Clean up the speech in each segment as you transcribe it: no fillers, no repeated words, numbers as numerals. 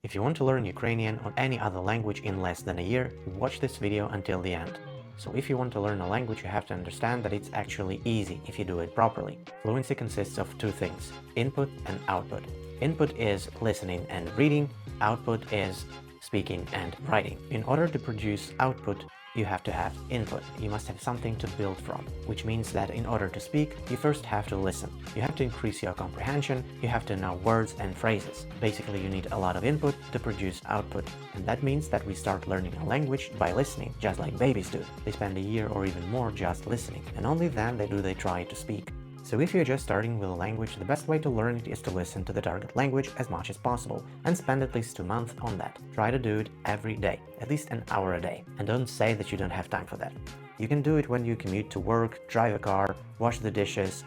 If you want to learn Ukrainian or any other language in less than a year, watch this video until the end. So if you want to learn a language, you have to understand that it's actually easy if you do it properly. Fluency consists of two things: input and output. Input is listening and reading, output is speaking and writing. In order to produce output, you have to have input. You must have something to build from, which means that in order to speak, you first have to listen. You have to increase your comprehension, you have to know words and phrases. Basically, you need a lot of input to produce output. And that means that we start learning a language by listening, just like babies do. They spend a year or even more just listening, and only then they try to speak. So if you're just starting with a language, the best way to learn it is to listen to the target language as much as possible and spend at least 2 months on that. Try to do it every day, at least an hour a day. And don't say that you don't have time for that. You can do it when you commute to work, drive a car, wash the dishes,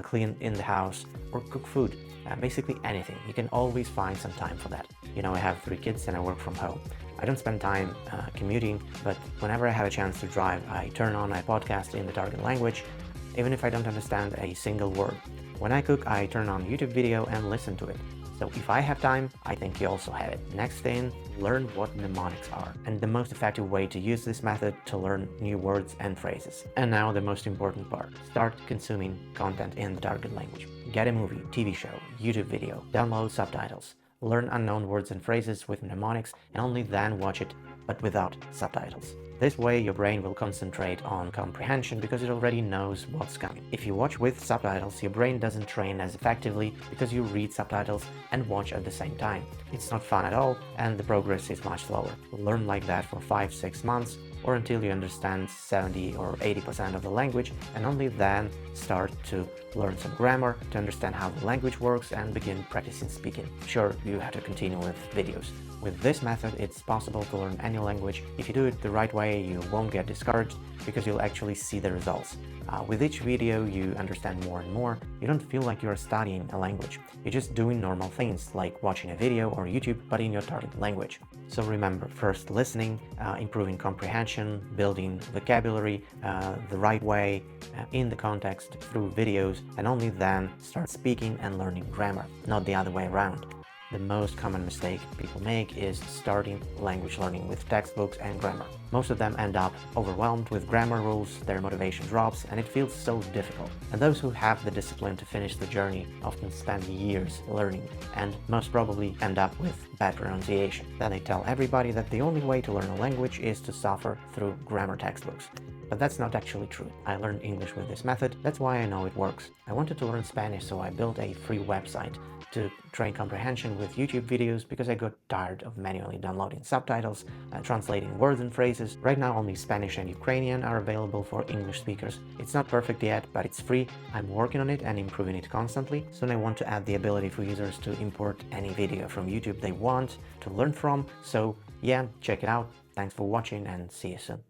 clean in the house, or cook food. Basically anything. You can always find some time for that. You know, I have 3 kids and I work from home. I don't spend time commuting, but whenever I have a chance to drive, I turn on my podcast in the target language, even if I don't understand a single word. When I cook, I turn on a YouTube video and listen to it. So if I have time, I think you also have it. Next thing, learn what mnemonics are, and the most effective way to use this method to learn new words and phrases. And now the most important part, start consuming content in the target language. Get a movie, TV show, YouTube video, download subtitles, learn unknown words and phrases with mnemonics, and only then watch it, but without subtitles. This way your brain will concentrate on comprehension because it already knows what's coming. If you watch with subtitles, your brain doesn't train as effectively because you read subtitles and watch at the same time. It's not fun at all, and the progress is much slower. Learn like that for 5-6 months, or until you understand 70 or 80% of the language, and only then start to learn some grammar to understand how the language works and begin practicing speaking. Sure, you have to continue with videos. With this method, it's possible to learn any language. If you do it the right way, you won't get discouraged because you'll actually see the results. With each video, you understand more and more. You don't feel like you're studying a language. You're just doing normal things like watching a video or YouTube, but in your target language. So remember, first listening, improving comprehension, building vocabulary the right way, in the context, through videos, and only then start speaking and learning grammar, not the other way around. The most common mistake people make is starting language learning with textbooks and grammar. Most of them end up overwhelmed with grammar rules, their motivation drops, and it feels so difficult. And those who have the discipline to finish the journey often spend years learning, and most probably end up with bad pronunciation. Then they tell everybody that the only way to learn a language is to suffer through grammar textbooks. But that's not actually true. I learned English with this method, that's why I know it works. I wanted to learn Spanish, so I built a free website to train comprehension with YouTube videos because I got tired of manually downloading subtitles, translating words and phrases. Right now only Spanish and Ukrainian are available for English speakers. It's not perfect yet, but it's free. I'm working on it and improving it constantly. Soon I want to add the ability for users to import any video from YouTube they want to learn from. So yeah, check it out. Thanks for watching and see you soon.